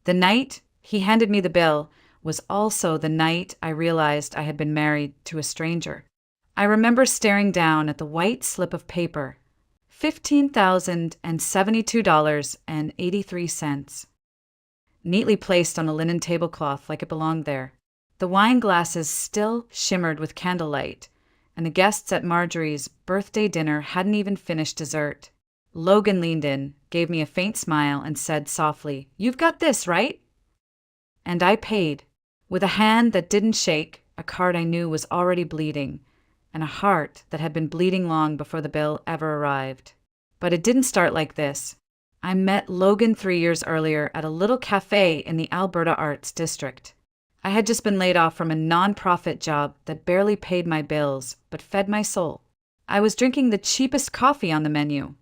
The night he handed me the bill was also the night I realized I had been married to a stranger. I remember staring down at the white slip of paper, $15,072.83, neatly placed on a linen tablecloth like it belonged there. The wine glasses still shimmered with candlelight, and the guests at Marjorie's birthday dinner hadn't even finished dessert. Logan leaned in, gave me a faint smile, and said softly, "You've got this, right?" And I paid, with a hand that didn't shake, a card I knew was already bleeding, and a heart that had been bleeding long before the bill ever arrived. But it didn't start like this. I met Logan 3 years earlier at a little cafe in the Alberta Arts District. I had just been laid off from a non-profit job that barely paid my bills, but fed my soul. I was drinking the cheapest coffee on the menu,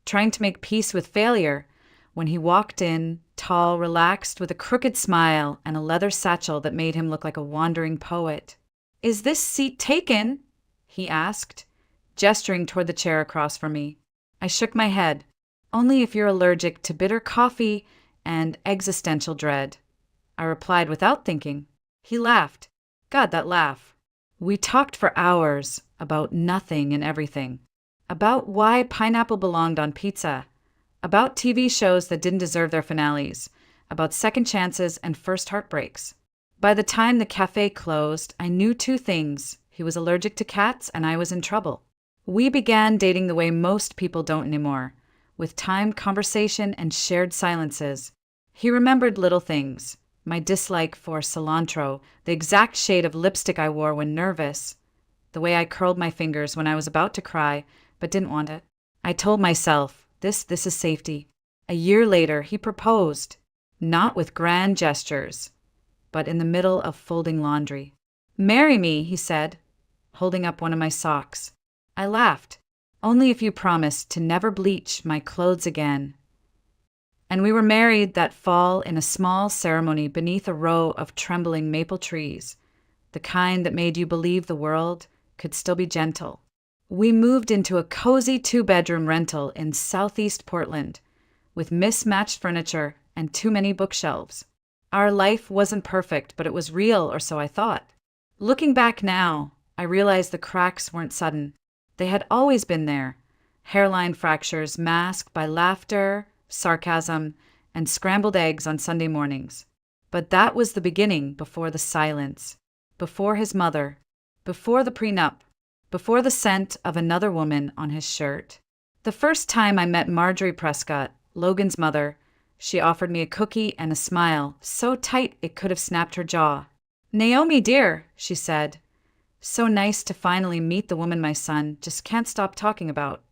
trying to make peace with failure, when he walked in, tall, relaxed, with a crooked smile and a leather satchel that made him look like a wandering poet. "Is this seat taken?" he asked, gesturing toward the chair across from me. I shook my head. "Only if you're allergic to bitter coffee and existential dread," I replied without thinking. He laughed. God, that laugh. We talked for hours about nothing and everything. About why pineapple belonged on pizza. About TV shows that didn't deserve their finales. About second chances and first heartbreaks. By the time the cafe closed, I knew 2 things. He was allergic to cats and I was in trouble. We began dating the way most people don't anymore, with timed conversation and shared silences. He remembered little things. My dislike for cilantro, the exact shade of lipstick I wore when nervous, the way I curled my fingers when I was about to cry but didn't want it. I told myself, this is safety. A year later, he proposed, not with grand gestures, but in the middle of folding laundry. "Marry me," he said, holding up one of my socks. I laughed. "Only if you promise to never bleach my clothes again." And we were married that fall in a small ceremony beneath a row of trembling maple trees, the kind that made you believe the world could still be gentle. We moved into a cozy 2-bedroom rental in southeast Portland, with mismatched furniture and too many bookshelves. Our life wasn't perfect, but it was real, or so I thought. Looking back now, I realized the cracks weren't sudden. They had always been there. Hairline fractures masked by laughter, sarcasm, and scrambled eggs on Sunday mornings. But that was the beginning before the silence, before his mother, before the prenup, before the scent of another woman on his shirt. The first time I met Marjorie Prescott, Logan's mother, she offered me a cookie and a smile so tight it could have snapped her jaw. "Naomi, dear," she said. "So nice to finally meet the woman my son just can't stop talking about."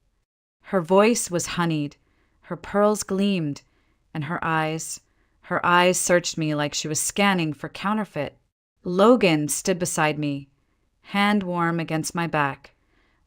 Her voice was honeyed, her pearls gleamed, and her eyes searched me like she was scanning for counterfeit. Logan stood beside me, hand warm against my back,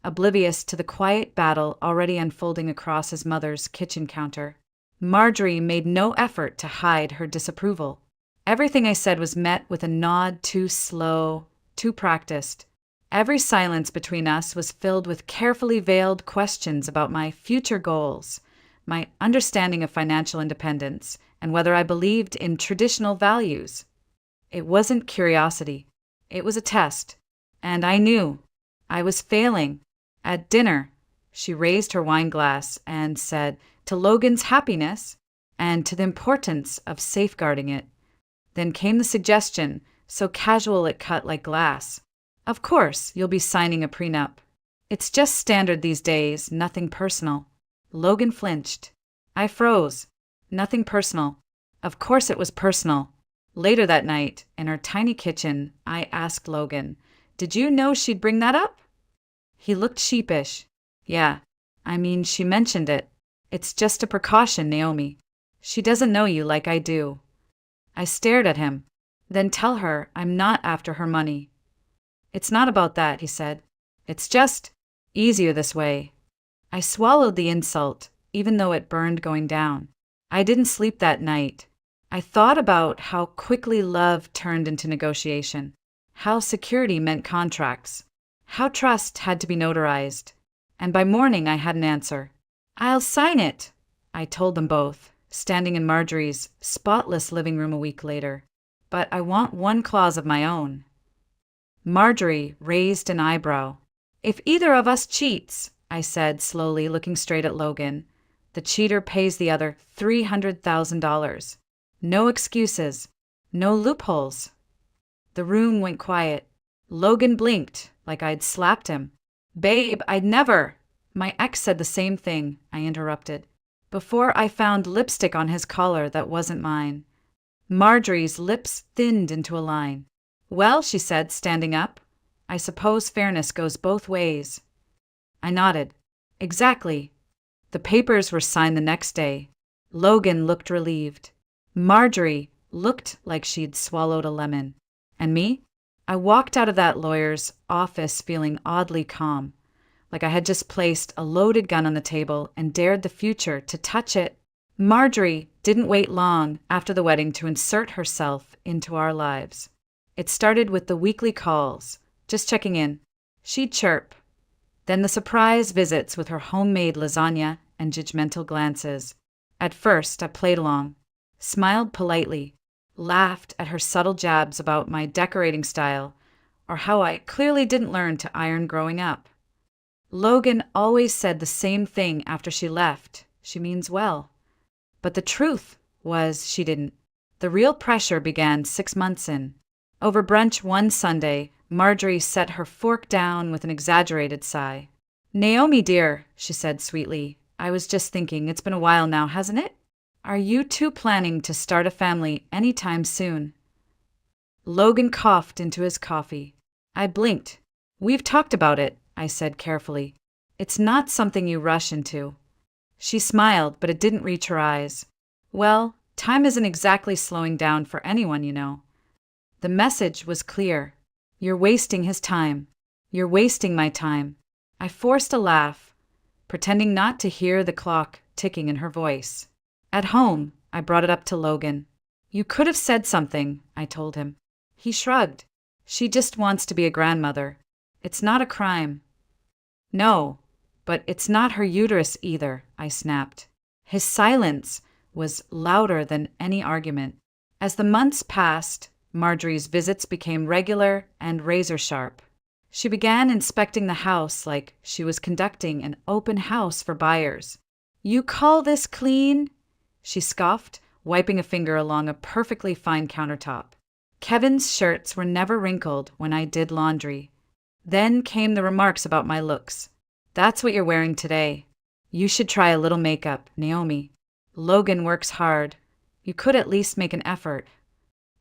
oblivious to the quiet battle already unfolding across his mother's kitchen counter. Marjorie made no effort to hide her disapproval. Everything I said was met with a nod too slow, too practiced. Every silence between us was filled with carefully veiled questions about my future goals, my understanding of financial independence, and whether I believed in traditional values. It wasn't curiosity. It was a test. And I knew I was failing. At dinner, she raised her wine glass and said, "To Logan's happiness and to the importance of safeguarding it." Then came the suggestion, so casual it cut like glass. "Of course, you'll be signing a prenup. It's just standard these days, nothing personal." Logan flinched. I froze. Nothing personal. Of course it was personal. Later that night, in her tiny kitchen, I asked Logan, "Did you know she'd bring that up?" He looked sheepish. "Yeah, I mean, she mentioned it. It's just a precaution, Naomi. She doesn't know you like I do." I stared at him. "Then tell her I'm not after her money." "It's not about that," he said. "It's just easier this way." I swallowed the insult, even though it burned going down. I didn't sleep that night. I thought about how quickly love turned into negotiation, how security meant contracts, how trust had to be notarized. And by morning I had an answer. "I'll sign it," I told them both, standing in Marjorie's spotless living room a week later. But I want one clause of my own. Marjorie raised an eyebrow. If either of us cheats, I said slowly, looking straight at Logan, the cheater pays the other $300,000. No excuses. No loopholes. The room went quiet. Logan blinked, like I'd slapped him. Babe, I'd never. My ex said the same thing, I interrupted, before I found lipstick on his collar that wasn't mine. Marjorie's lips thinned into a line. Well, she said, standing up, I suppose fairness goes both ways. I nodded. Exactly. The papers were signed the next day. Logan looked relieved. Marjorie looked like she'd swallowed a lemon. And me? I walked out of that lawyer's office feeling oddly calm, like I had just placed a loaded gun on the table and dared the future to touch it. Marjorie didn't wait long after the wedding to insert herself into our lives. It started with the weekly calls, just checking in. She'd chirp. Then the surprise visits with her homemade lasagna and judgmental glances. At first, I played along, smiled politely, laughed at her subtle jabs about my decorating style or how I clearly didn't learn to iron growing up. Logan always said the same thing after she left. She means well. But the truth was she didn't. The real pressure began 6 months in. Over brunch one Sunday, Marjorie set her fork down with an exaggerated sigh. Naomi, dear, she said sweetly, I was just thinking, it's been a while now, hasn't it? Are you two planning to start a family anytime soon? Logan coughed into his coffee. I blinked. We've talked about it, I said carefully. It's not something you rush into. She smiled, but it didn't reach her eyes. Well, time isn't exactly slowing down for anyone, you know. The message was clear. You're wasting his time. You're wasting my time. I forced a laugh, pretending not to hear the clock ticking in her voice. At home, I brought it up to Logan. You could have said something, I told him. He shrugged. She just wants to be a grandmother. It's not a crime. No, but it's not her uterus either, I snapped. His silence was louder than any argument. As the months passed, Marjorie's visits became regular and razor-sharp. She began inspecting the house like she was conducting an open house for buyers. You call this clean? She scoffed, wiping a finger along a perfectly fine countertop. Kevin's shirts were never wrinkled when I did laundry. Then came the remarks about my looks. That's what you're wearing today. You should try a little makeup, Naomi. Logan works hard. You could at least make an effort.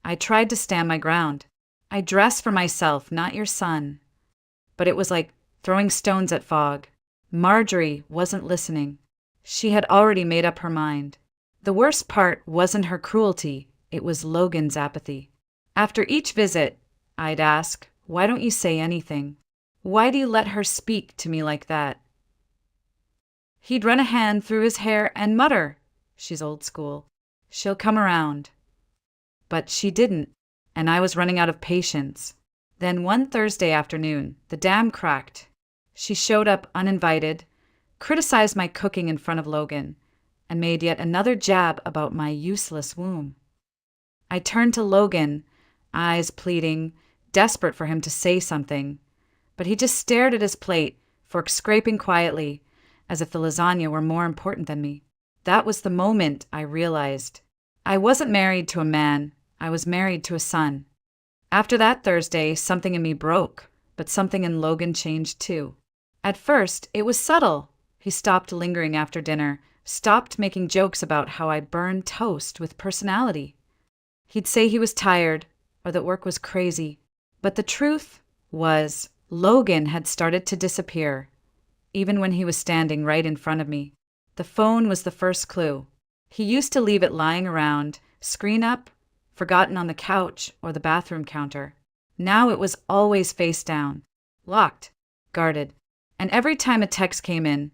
I tried to stand my ground. I dress for myself, not your son. But it was like throwing stones at fog. Marjorie wasn't listening. She had already made up her mind. The worst part wasn't her cruelty, it was Logan's apathy. After each visit, I'd ask, why don't you say anything? Why do you let her speak to me like that? He'd run a hand through his hair and mutter, she's old school. She'll come around. But she didn't, and I was running out of patience. Then one Thursday afternoon, the dam cracked. She showed up uninvited, criticized my cooking in front of Logan, and made yet another jab about my useless womb. I turned to Logan, eyes pleading, desperate for him to say something, but he just stared at his plate, fork scraping quietly, as if the lasagna were more important than me. That was the moment I realized. I wasn't married to a man, I was married to a son. After that Thursday, something in me broke, but something in Logan changed too. At first, it was subtle. He stopped lingering after dinner, stopped making jokes about how I burned toast with personality. He'd say he was tired, or that work was crazy. But the truth was, Logan had started to disappear, even when he was standing right in front of me. The phone was the first clue. He used to leave it lying around, screen up, forgotten on the couch or the bathroom counter. Now it was always face down, locked, guarded. And every time a text came in,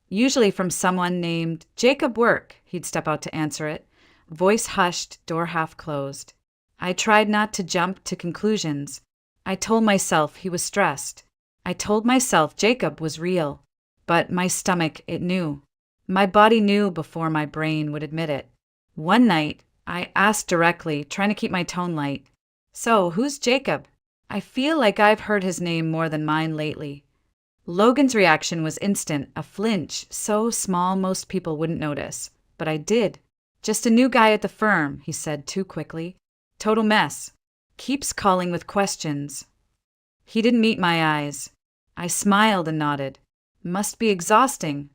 usually from someone named Jacob Work, he'd step out to answer it, voice hushed, door half closed. I tried not to jump to conclusions. I told myself he was stressed. I told myself Jacob was real. But my stomach, it knew. My body knew before my brain would admit it. One night, I asked directly, trying to keep my tone light. So, who's Jacob? I feel like I've heard his name more than mine lately. Logan's reaction was instant, a flinch so small most people wouldn't notice. But I did. Just a new guy at the firm, he said too quickly. Total mess. Keeps calling with questions. He didn't meet my eyes. I smiled and nodded. Must be exhausting.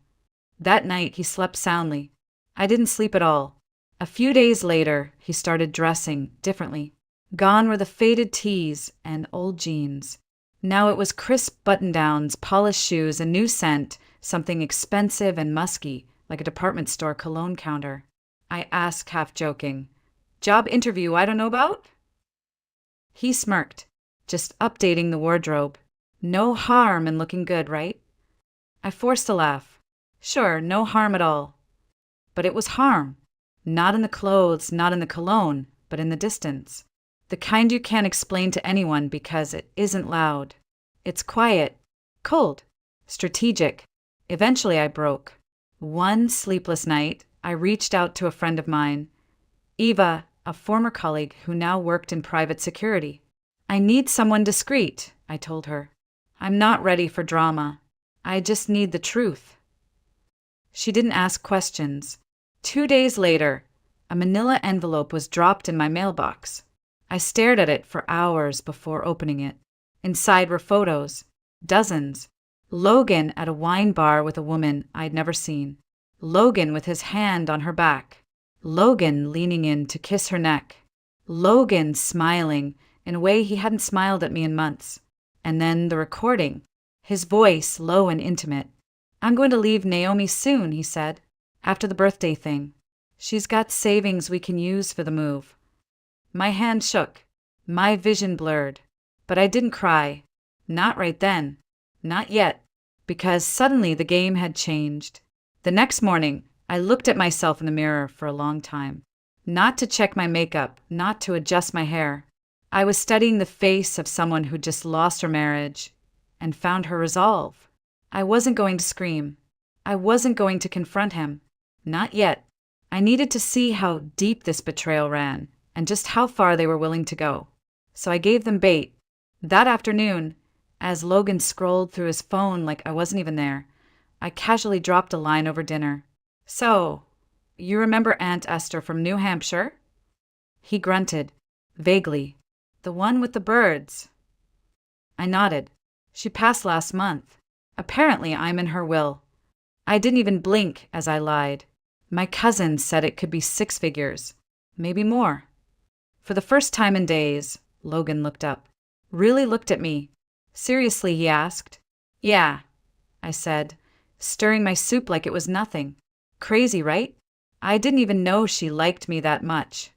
That night he slept soundly. I didn't sleep at all. A few days later, he started dressing differently. Gone were the faded tees and old jeans. Now it was crisp button-downs, polished shoes, a new scent, something expensive and musky, like a department store cologne counter. I asked, half joking, "Job interview I don't know about?" He smirked, just updating the wardrobe. No harm in looking good, right? I forced a laugh. Sure, no harm at all. But it was harm. Not in the clothes, not in the cologne, but in the distance. The kind you can't explain to anyone because it isn't loud. It's quiet, cold, strategic. Eventually I broke. One sleepless night, I reached out to a friend of mine, Eva, a former colleague who now worked in private security. "I need someone discreet," I told her. "I'm not ready for drama. I just need the truth." She didn't ask questions. 2 days later, a manila envelope was dropped in my mailbox. I stared at it for hours before opening it. Inside were photos. Dozens. Logan at a wine bar with a woman I'd never seen. Logan with his hand on her back. Logan leaning in to kiss her neck. Logan smiling in a way he hadn't smiled at me in months. And then the recording. His voice low and intimate. "I'm going to leave Naomi soon," he said, "after the birthday thing. She's got savings we can use for the move." My hand shook. My vision blurred. But I didn't cry. Not right then. Not yet. Because suddenly the game had changed. The next morning, I looked at myself in the mirror for a long time. Not to check my makeup, not to adjust my hair. I was studying the face of someone who just lost her marriage and found her resolve. I wasn't going to scream. I wasn't going to confront him. Not yet. I needed to see how deep this betrayal ran and just how far they were willing to go. So I gave them bait. That afternoon, as Logan scrolled through his phone like I wasn't even there, I casually dropped a line over dinner. "So, you remember Aunt Esther from New Hampshire?" He grunted, vaguely. "The one with the birds." I nodded. "She passed last month. Apparently I'm in her will." I didn't even blink as I lied. My cousin said it could be 6 figures. Maybe more. For the first time in days, Logan looked up. Really looked at me. "Seriously?" he asked. "Yeah," I said, stirring my soup like it was nothing. Crazy, right? I didn't even know she liked me that much.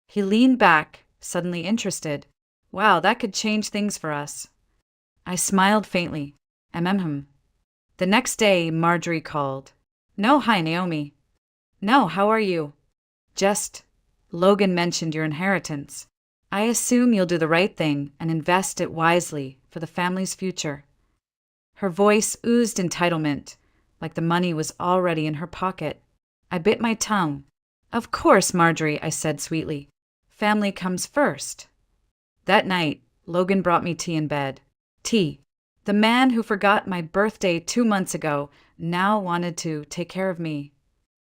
He leaned back, suddenly interested. "Wow, that could change things for us." I smiled faintly. The next day, Marjorie called. "No, hi, Naomi." "No, how are you?" "Just, Logan mentioned your inheritance. I assume you'll do the right thing and invest it wisely for the family's future." Her voice oozed entitlement, like the money was already in her pocket. I bit my tongue. "Of course, Marjorie," I said sweetly. "Family comes first." That night, Logan brought me tea in bed. Tea. The man who forgot my birthday 2 months ago now wanted to take care of me.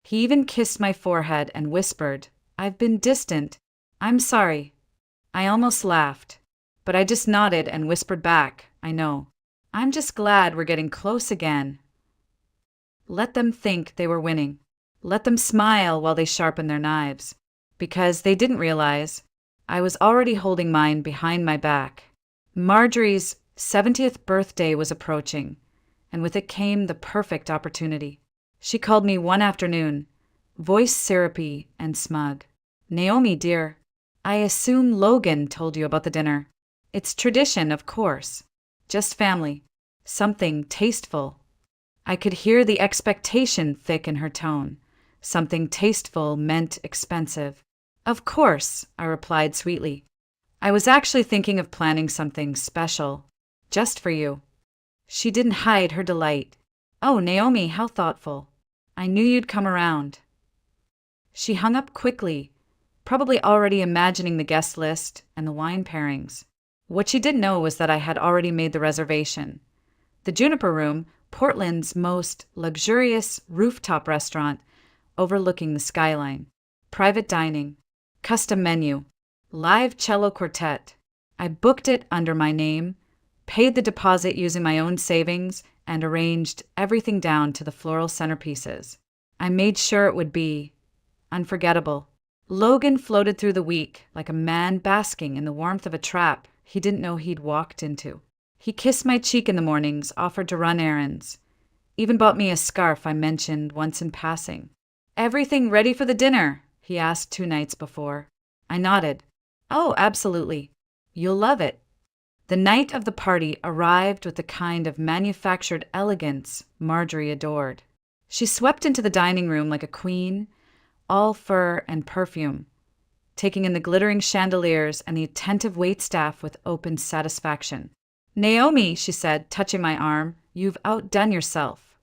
He even kissed my forehead and whispered, "I've been distant. I'm sorry." I almost laughed, but I just nodded and whispered back, "I know. I'm just glad we're getting close again." Let them think they were winning. Let them smile while they sharpened their knives. Because they didn't realize I was already holding mine behind my back. Marjorie's 70th birthday was approaching, and with it came the perfect opportunity. She called me one afternoon, voice syrupy and smug. "Naomi, dear, I assume Logan told you about the dinner. It's tradition, of course. Just family. Something tasteful." I could hear the expectation thick in her tone. Something tasteful meant expensive. "Of course," I replied sweetly. "I was actually thinking of planning something special. Just for you." She didn't hide her delight. "Oh, Naomi, how thoughtful. I knew you'd come around." She hung up quickly, probably already imagining the guest list and the wine pairings. What she didn't know was that I had already made the reservation. The Juniper Room, Portland's most luxurious rooftop restaurant overlooking the skyline. Private dining, custom menu, live cello quartet. I booked it under my name, paid the deposit using my own savings, and arranged everything down to the floral centerpieces. I made sure it would be unforgettable. Logan floated through the week like a man basking in the warmth of a trap he didn't know he'd walked into. He kissed my cheek in the mornings, offered to run errands, even bought me a scarf I mentioned once in passing. "Everything ready for the dinner?" he asked 2 nights before. I nodded. "Oh, absolutely. You'll love it." The night of the party arrived with the kind of manufactured elegance Marjorie adored. She swept into the dining room like a queen, all fur and perfume, taking in the glittering chandeliers and the attentive waitstaff with open satisfaction. "Naomi," she said, touching my arm, "you've outdone yourself."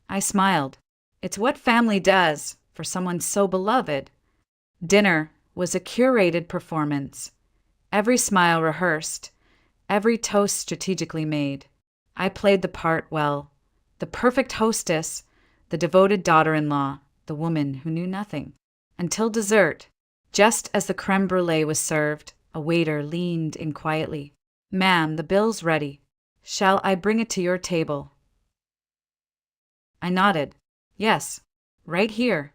I smiled. It's what family does for someone so beloved. Dinner was a curated performance. Every smile rehearsed, every toast strategically made. I played the part well. The perfect hostess, the devoted daughter-in-law, the woman who knew nothing. Until dessert, just as the creme brulee was served, a waiter leaned in quietly. "Ma'am, the bill's ready. Shall I bring it to your table?" I nodded. "Yes, right here."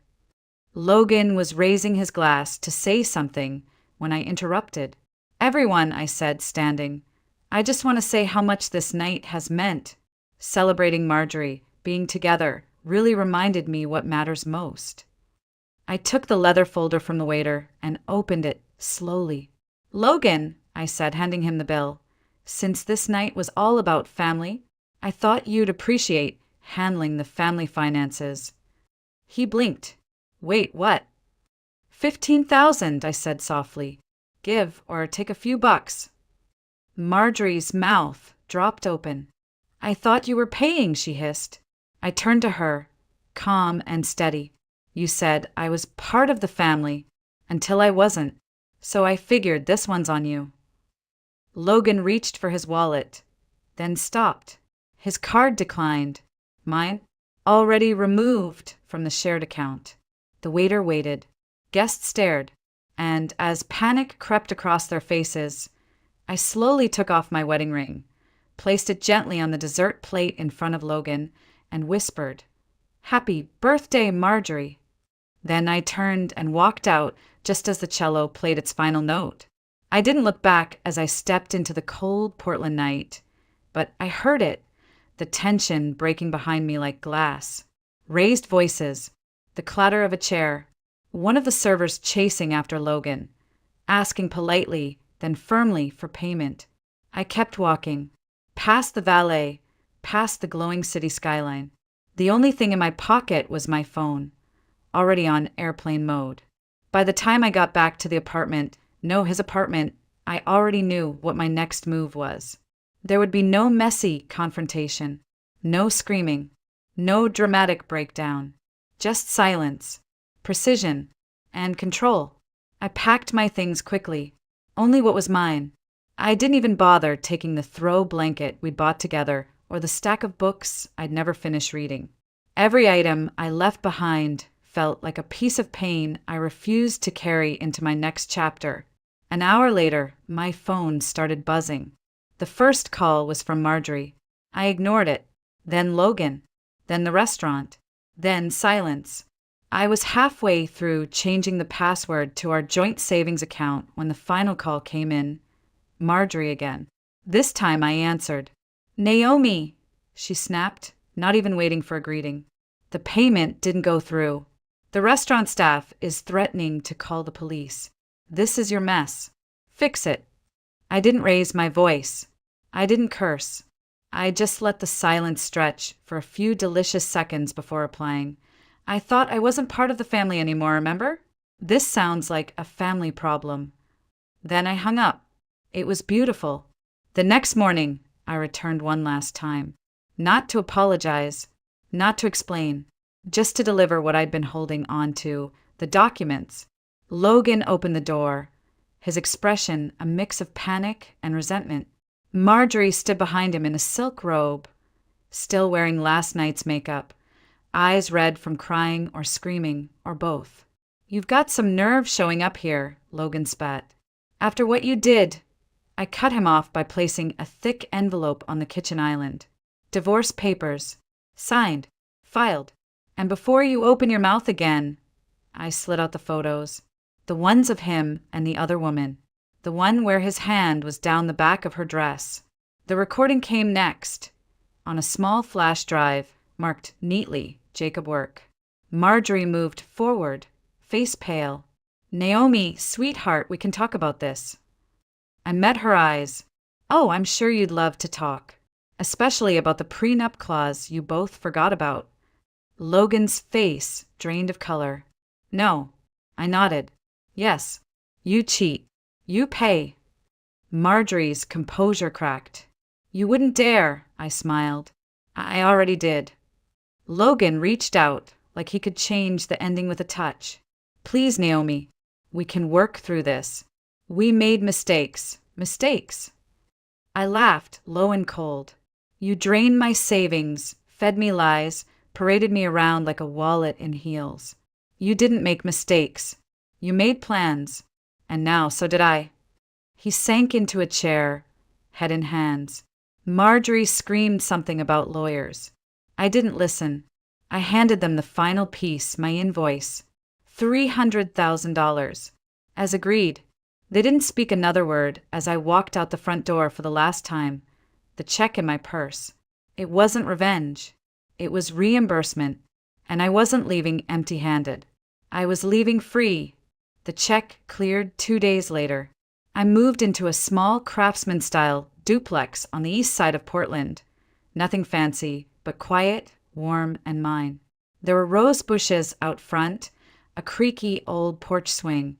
Logan was raising his glass to say something when I interrupted. "Everyone," I said, standing, "I just want to say how much this night has meant. Celebrating Marjorie, being together, really reminded me what matters most." I took the leather folder from the waiter and opened it slowly. "Logan," I said, handing him the bill, "since this night was all about family, I thought you'd appreciate handling the family finances." He blinked. "Wait, what?" "15,000, I said softly. "Give or take a few bucks." Marjorie's mouth dropped open. "I thought you were paying," she hissed. I turned to her, calm and steady. "You said I was part of the family until I wasn't, so I figured this one's on you." Logan reached for his wallet, then stopped. His card declined. Mine? Already removed from the shared account. The waiter waited. Guests stared, and as panic crept across their faces, I slowly took off my wedding ring, placed it gently on the dessert plate in front of Logan, and whispered, "Happy birthday, Marjorie." Then I turned and walked out just as the cello played its final note. I didn't look back as I stepped into the cold Portland night, but I heard it, the tension breaking behind me like glass. Raised voices, the clatter of a chair, one of the servers chasing after Logan, asking politely, then firmly for payment. I kept walking, past the valet, past the glowing city skyline. The only thing in my pocket was my phone, already on airplane mode. By the time I got back to his apartment, I already knew what my next move was. There would be no messy confrontation, no screaming, no dramatic breakdown, just silence, precision, and control. I packed my things quickly, only what was mine. I didn't even bother taking the throw blanket we'd bought together or the stack of books I'd never finished reading. Every item I left behind felt like a piece of pain I refused to carry into my next chapter. An hour later, my phone started buzzing. The first call was from Marjorie. I ignored it. Then Logan. Then the restaurant. Then silence. I was halfway through changing the password to our joint savings account when the final call came in. Marjorie again. This time I answered. "Naomi," she snapped, not even waiting for a greeting. "The payment didn't go through. The restaurant staff is threatening to call the police. This is your mess. Fix it." I didn't raise my voice. I didn't curse. I just let the silence stretch for a few delicious seconds before replying. "I thought I wasn't part of the family anymore, remember? This sounds like a family problem." Then I hung up. It was beautiful. The next morning, I returned one last time. Not to apologize, not to explain, just to deliver what I'd been holding on to The documents. Logan opened the door, his expression a mix of panic and resentment. Marjorie stood behind him in a silk robe, still wearing last night's makeup, eyes red from crying or screaming, or both. "You've got some nerve showing up here," Logan spat. "After what you did." I cut him off by placing a thick envelope on the kitchen island. "Divorce papers. Signed. Filed. And before you open your mouth again," I slid out the photos. The ones of him and the other woman. The one where his hand was down the back of her dress. The recording came next, on a small flash drive, marked neatly, Jacob Work. Marjorie moved forward, face pale. "Naomi, sweetheart, we can talk about this." I met her eyes. "Oh, I'm sure you'd love to talk. Especially about the prenup clause you both forgot about." Logan's face drained of color. "No." I nodded. "Yes. You cheat. You pay." Marjorie's composure cracked. "You wouldn't dare," I smiled. "I already did." Logan reached out, like he could change the ending with a touch. "Please, Naomi, we can work through this. We made mistakes. Mistakes." I laughed, low and cold. "You drained my savings, fed me lies, paraded me around like a wallet in heels. You didn't make mistakes. You made plans. And now so did I." He sank into a chair, head in hands. Marjorie screamed something about lawyers. I didn't listen. I handed them the final piece, my invoice. $300,000. As agreed. They didn't speak another word as I walked out the front door for the last time, the check in my purse. It wasn't revenge. It was reimbursement, and I wasn't leaving empty-handed. I was leaving free. The check cleared 2 days later. I moved into a small craftsman-style duplex on the east side of Portland. Nothing fancy, but quiet, warm, and mine. There were rose bushes out front, a creaky old porch swing,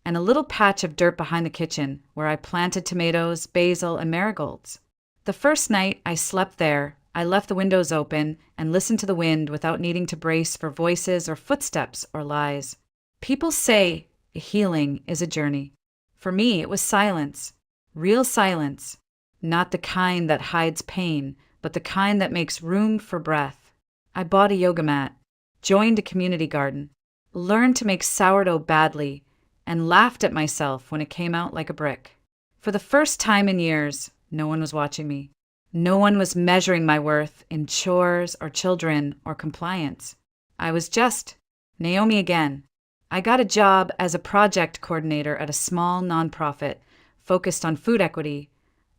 and a little patch of dirt behind the kitchen where I planted tomatoes, basil, and marigolds. The first night I slept there, I left the windows open and listened to the wind without needing to brace for voices or footsteps or lies. People say healing is a journey. For me, it was silence. Real silence. Not the kind that hides pain, but the kind that makes room for breath. I bought a yoga mat, joined a community garden, learned to make sourdough badly, and laughed at myself when it came out like a brick. For the first time in years, no one was watching me. No one was measuring my worth in chores or children or compliance. I was just Naomi again. I got a job as a project coordinator at a small nonprofit focused on food equity.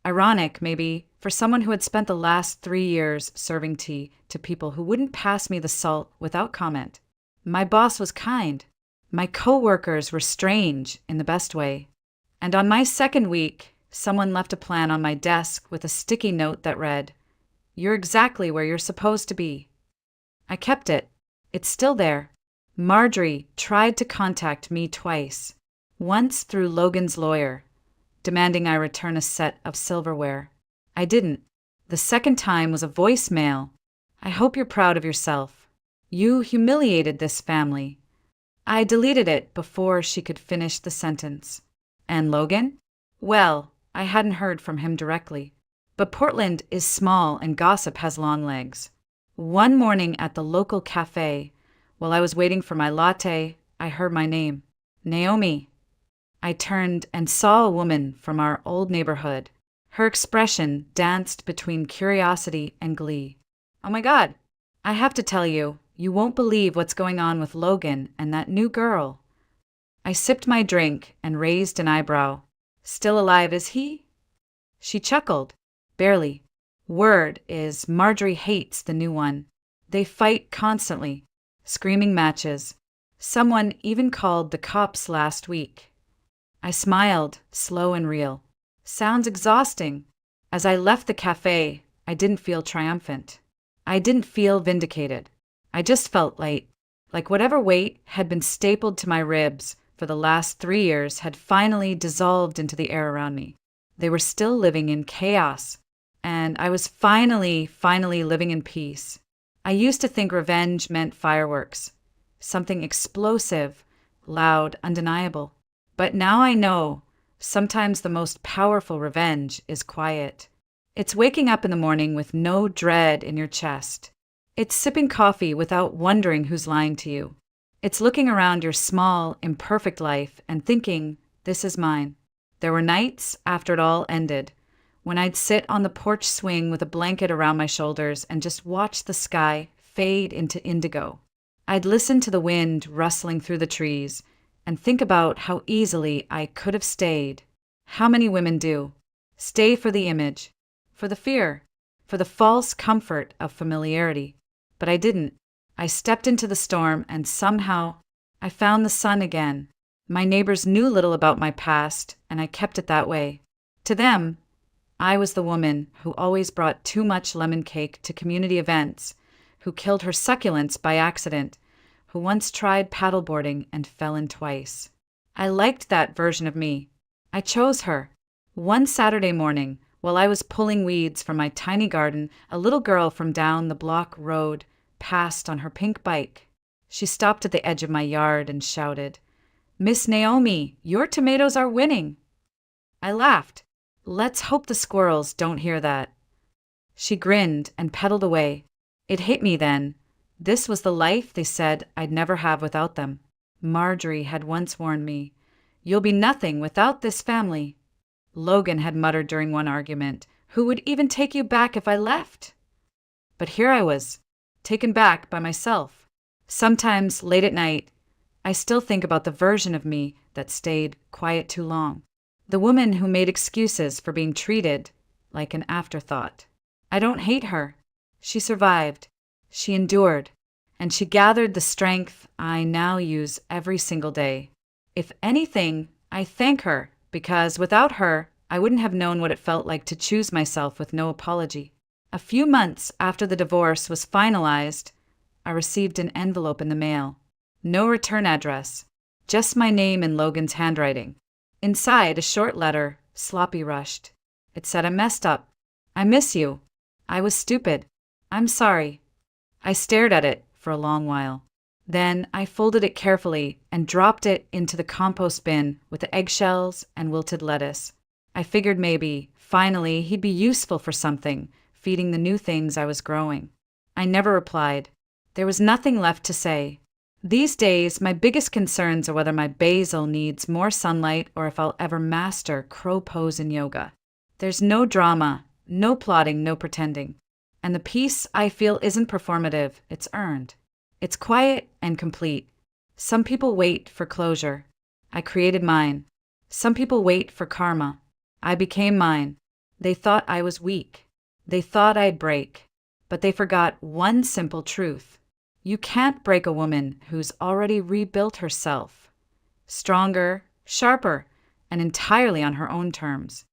Ironic, maybe, for someone who had spent the last 3 years serving tea to people who wouldn't pass me the salt without comment. My boss was kind. My coworkers were strange in the best way. And on my second week, someone left a plan on my desk with a sticky note that read, "You're exactly where you're supposed to be." I kept it. It's still there. Marjorie tried to contact me twice. Once through Logan's lawyer, demanding I return a set of silverware. I didn't. The second time was a voicemail. "I hope you're proud of yourself. You humiliated this family." I deleted it before she could finish the sentence. And Logan? Well, I hadn't heard from him directly. But Portland is small and gossip has long legs. One morning at the local cafe, while I was waiting for my latte, I heard my name. Naomi. I turned and saw a woman from our old neighborhood. Her expression danced between curiosity and glee. "Oh my God, I have to tell you, you won't believe what's going on with Logan and that new girl." I sipped my drink and raised an eyebrow. "Still alive, is he?" She chuckled. "Barely. Word is Marjorie hates the new one. They fight constantly. Screaming matches. Someone even called the cops last week." I smiled, slow and real. "Sounds exhausting." As I left the cafe, I didn't feel triumphant. I didn't feel vindicated. I just felt light, like whatever weight had been stapled to my ribs for the last 3 years had finally dissolved into the air around me. They were still living in chaos, and I was finally living in peace. I used to think revenge meant fireworks, something explosive, loud, undeniable. But now I know sometimes the most powerful revenge is quiet. It's waking up in the morning with no dread in your chest. It's sipping coffee without wondering who's lying to you. It's looking around your small, imperfect life and thinking, this is mine. There were nights, after it all ended, when I'd sit on the porch swing with a blanket around my shoulders and just watch the sky fade into indigo. I'd listen to the wind rustling through the trees and think about how easily I could have stayed. How many women do? Stay for the image, for the fear, for the false comfort of familiarity. But I didn't. I stepped into the storm and somehow I found the sun again. My neighbors knew little about my past, and I kept it that way. To them, I was the woman who always brought too much lemon cake to community events, who killed her succulents by accident, who once tried paddleboarding and fell in twice. I liked that version of me. I chose her. One Saturday morning, while I was pulling weeds from my tiny garden, a little girl from down the block road passed on her pink bike. She stopped at the edge of my yard and shouted, "Miss Naomi, your tomatoes are winning." I laughed. Let's hope the squirrels don't hear that. She grinned and pedaled away. It hit me then. This was the life they said I'd never have without them. Marjorie had once warned me, "You'll be nothing without this family." Logan had muttered during one argument, "Who would even take you back if I left?" But here I was, taken back by myself. Sometimes, late at night, I still think about the version of me that stayed quiet too long. The woman who made excuses for being treated like an afterthought. I don't hate her. She survived. She endured. And she gathered the strength I now use every single day. If anything, I thank her, because without her, I wouldn't have known what it felt like to choose myself with no apology. A few months after the divorce was finalized, I received an envelope in the mail. No return address, just my name in Logan's handwriting. Inside, a short letter, sloppy rushed. It said I messed up. I miss you. I was stupid. I'm sorry. I stared at it for a long while. Then I folded it carefully and dropped it into the compost bin with the eggshells and wilted lettuce. I figured maybe, finally, he'd be useful for something, feeding the new things I was growing. I never replied. There was nothing left to say. These days, my biggest concerns are whether my basil needs more sunlight or if I'll ever master crow pose in yoga. There's no drama, no plotting, no pretending. And the peace I feel isn't performative, it's earned. It's quiet and complete. Some people wait for closure. I created mine. Some people wait for karma. I became mine. They thought I was weak. They thought I'd break. But they forgot one simple truth. You can't break a woman who's already rebuilt herself. Stronger, sharper, and entirely on her own terms.